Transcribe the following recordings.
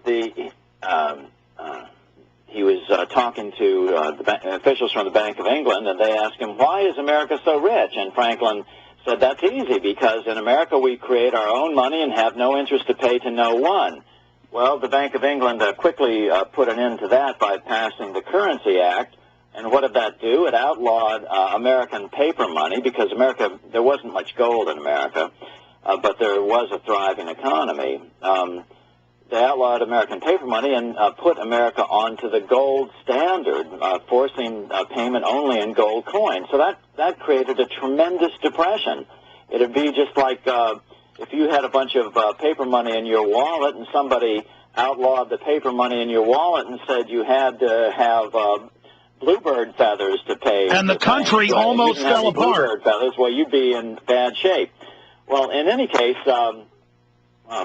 he was talking to the officials from the Bank of England, and they asked him, why is America so rich? And Franklin said, that's easy, because in America we create our own money and have no interest to pay to no one. Well, the Bank of England quickly put an end to that by passing the Currency Act. And what did that do? It outlawed American paper money, because there wasn't much gold in America, but there was a thriving economy. They outlawed American paper money and put America onto the gold standard, forcing payment only in gold coins. So that created a tremendous depression. It would be just like if you had a bunch of paper money in your wallet and somebody outlawed the paper money in your wallet and said you had to have bluebird feathers to pay. And the country almost fell apart. Bluebird feathers, well, you'd be in bad shape. Well, in any case,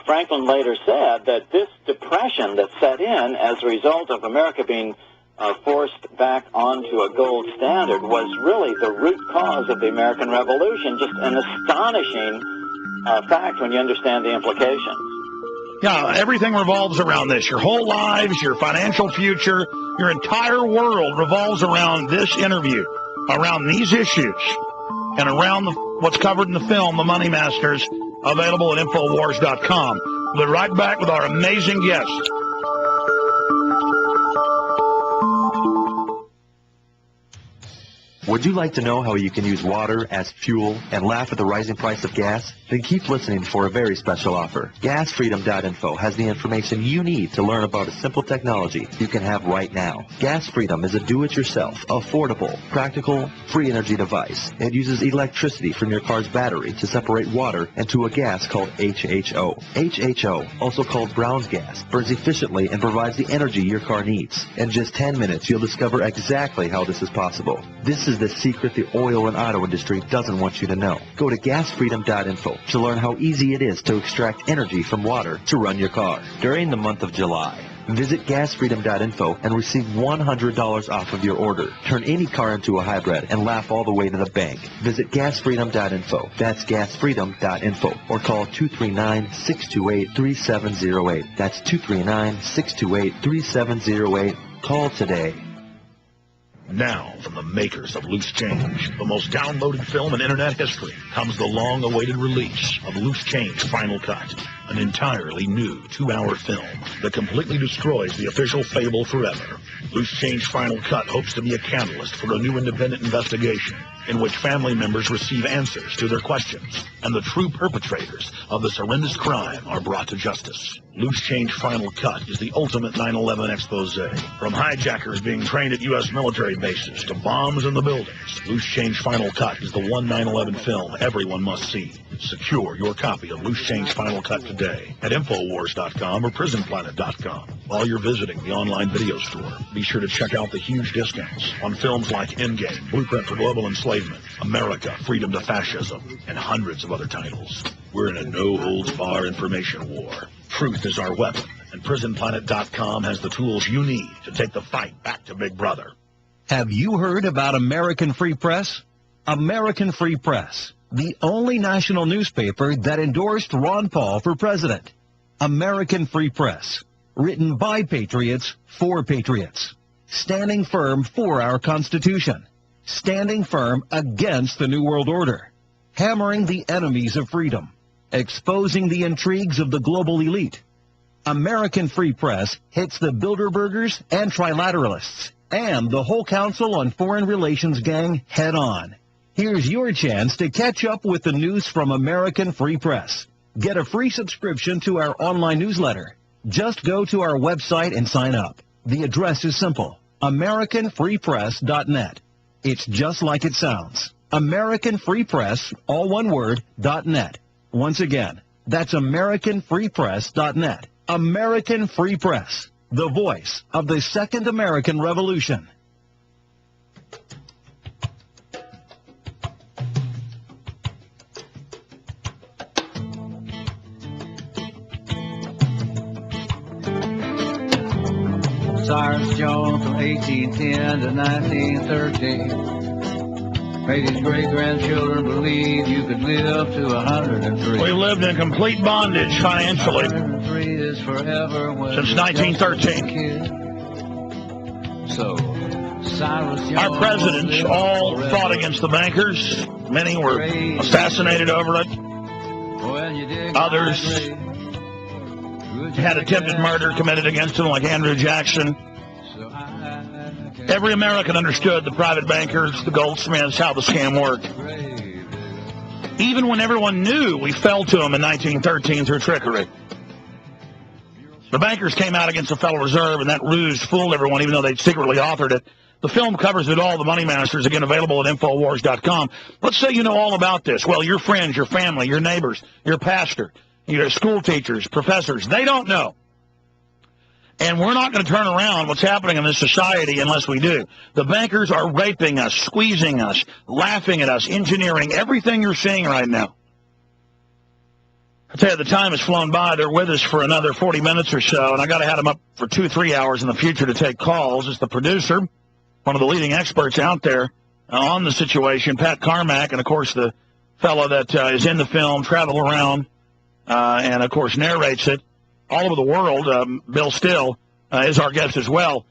Franklin later said that this depression that set in as a result of America being forced back onto a gold standard was really the root cause of the American Revolution. Just an astonishing fact when you understand the implications. Yeah, everything revolves around this. Your whole lives, your financial future, your entire world revolves around this interview, around these issues, and around what's covered in the film, The Money Masters, available at Infowars.com. We'll be right back with our amazing guest. Would you like to know how you can use water as fuel and laugh at the rising price of gas? Then keep listening for a very special offer. GasFreedom.info has the information you need to learn about a simple technology you can have right now. Gas Freedom is a do-it-yourself, affordable, practical, free energy device. It uses electricity from your car's battery to separate water into a gas called HHO. HHO, also called Brown's gas, burns efficiently and provides the energy your car needs. In just 10 minutes, you'll discover exactly how this is possible. This is the secret the oil and auto industry doesn't want you to know. Go to GasFreedom.info to learn how easy it is to extract energy from water to run your car. During the month of July, visit GasFreedom.info and receive $100 off of your order. Turn any car into a hybrid and laugh all the way to the bank. Visit GasFreedom.info. That's GasFreedom.info. Or call 239-628-3708. That's 239-628-3708. Call today. Now, from the makers of Loose Change, the most downloaded film in internet history, comes the long-awaited release of Loose Change Final Cut, an entirely new 2-hour film that completely destroys the official fable forever. Loose Change Final Cut hopes to be a catalyst for a new independent investigation in which family members receive answers to their questions, and the true perpetrators of this horrendous crime are brought to justice. Loose Change Final Cut is the ultimate 9/11 expose. From hijackers being trained at U.S. military bases to bombs in the buildings, Loose Change Final Cut is the one 9/11 film everyone must see. Secure your copy of Loose Change Final Cut today at Infowars.com or PrisonPlanet.com. While you're visiting the online video store, be sure to check out the huge discounts on films like Endgame, Blueprint for Global Enslavement, America, Freedom to Fascism, and hundreds of other titles. We're in a no-holds-barred information war. Truth is our weapon, and PrisonPlanet.com has the tools you need to take the fight back to Big Brother. Have you heard about American Free Press? American Free Press, the only national newspaper that endorsed Ron Paul for president. American Free Press, written by patriots for patriots, standing firm for our Constitution, standing firm against the New World Order, hammering the enemies of freedom, exposing the intrigues of the global elite. American Free Press hits the Bilderbergers and Trilateralists and the whole Council on Foreign Relations gang head on. Here's your chance to catch up with the news from American Free Press. Get a free subscription to our online newsletter. Just go to our website and sign up. The address is simple, AmericanFreePress.net. It's just like it sounds. American Free Press, all one word, .net. Once again, that's AmericanFreePress.net. American Free Press, the voice of the Second American Revolution. Cyrus Jones from 1810 to 1913 made his great-grandchildren believe you could live to 103. We lived in complete bondage financially. 103 is is forever when Since 1913. So, Cyrus Jones, Our presidents all fought against the bankers. Many were assassinated over it. Others had attempted murder committed against them, like Andrew Jackson. Every American understood the private bankers, the goldsmiths, how the scam worked. Even when everyone knew we fell to them in 1913 through trickery. The bankers came out against the Federal Reserve, and that ruse fooled everyone, even though they'd secretly authored it. The film covers it all, The Money Masters, again, available at Infowars.com. Let's say you know all about this. Well, your friends, your family, your neighbors, your pastor, your school teachers, professors, they don't know. And we're not going to turn around what's happening in this society unless we do. The bankers are raping us, squeezing us, laughing at us, engineering everything you're seeing right now. I tell you, the time has flown by. They're with us for another 40 minutes or so, and I got to have them up for 2-3 hours in the future to take calls. It's the producer, one of the leading experts out there on the situation, Pat Carmack, and, of course, the fellow that is in the film, travel around, and, of course, narrates it all over the world. Bill Still is our guest as well.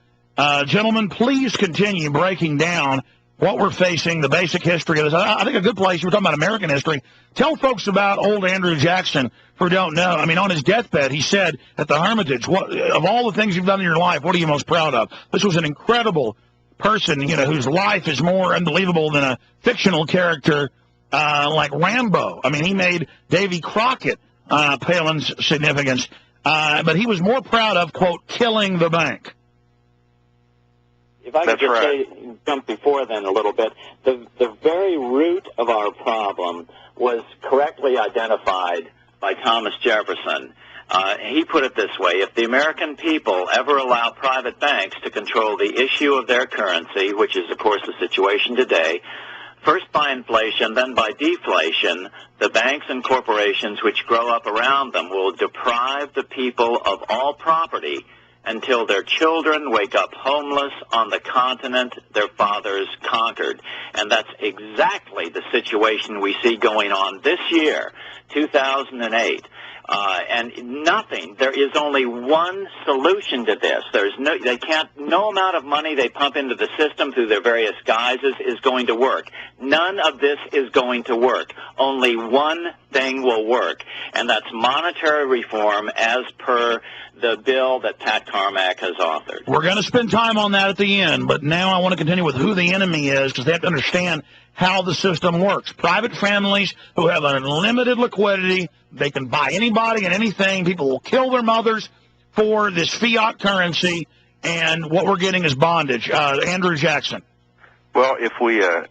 Gentlemen, please continue breaking down what we're facing, the basic history of this. I think a good place, we're talking about American history. Tell folks about old Andrew Jackson who don't know. I mean, on his deathbed, he said at the Hermitage, of all the things you've done in your life, what are you most proud of? This was an incredible person, whose life is more unbelievable than a fictional character like Rambo. I mean, he made Davy Crockett pale in significance. But he was more proud of, quote, killing the bank. If I could just jump before then a little bit, the very root of our problem was correctly identified by Thomas Jefferson. He put it this way: if the American people ever allow private banks to control the issue of their currency, which is, of course, the situation today, first by inflation, then by deflation, the banks and corporations which grow up around them will deprive the people of all property until their children wake up homeless on the continent their fathers conquered. And that's exactly the situation we see going on this year, 2008. And there is only one solution to this. No amount of money they pump into the system through their various guises is going to work. None of this is going to work. Only one thing will work, and that's monetary reform as per the bill that Pat Carmack has authored. We're going to spend time on that at the end, but now I want to continue with who the enemy is, because they have to understand how the system works. Private families who have unlimited liquidity, they can buy anybody and anything. People will kill their mothers for this fiat currency, and what we're getting is bondage. Andrew Jackson. Well,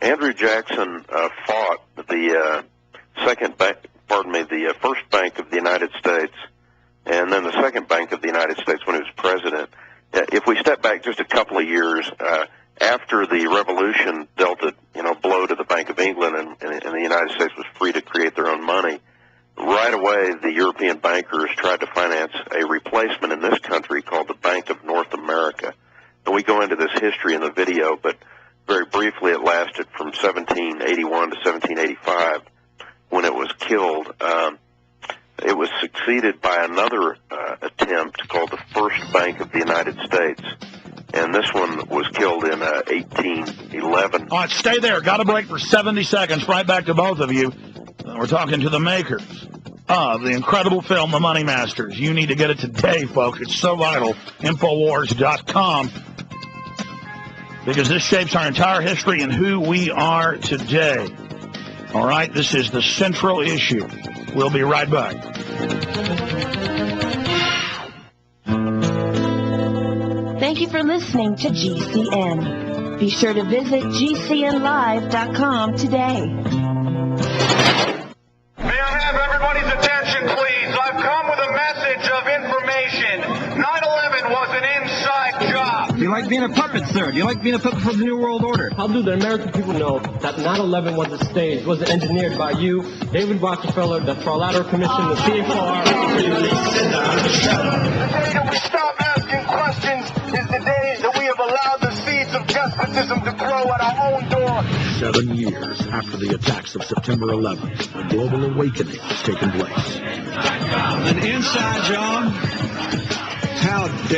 Andrew Jackson fought the the first Bank of the United States, and then the second Bank of the United States when he was president. If we step back just a couple of years, after the Revolution dealt a blow to the Bank of England and the United States was free to create their own money, right away the European bankers tried to finance a replacement in this country called the Bank of North America. And we go into this history in the video, but very briefly it lasted from 1781 to 1785 when it was killed. It was succeeded by another attempt called the First Bank of the United States. And this one was killed in 1811. All right, stay there. Got a break for 70 seconds. Right back to both of you. We're talking to the makers of the incredible film, The Money Masters. You need to get it today, folks. It's so vital. Infowars.com. Because this shapes our entire history and who we are today. All right, this is the central issue. We'll be right back. Thank you for listening to GCN. Be sure to visit GCNlive.com today. May I have everybody's attention, please? I've come with a message of information. 9/11 was an inside job. Do you like being a puppet, sir? Do you like being a puppet for the New World Order? How do the American people know that 9/11 was a stage, was engineered by you, David Rockefeller, the Trilateral Commission, the CFR? The day that we stop asking questions is the day that we have allowed the seeds of despotism to grow at our own door. 7 years after the attacks of September 11th, a global awakening has taken place. An inside job How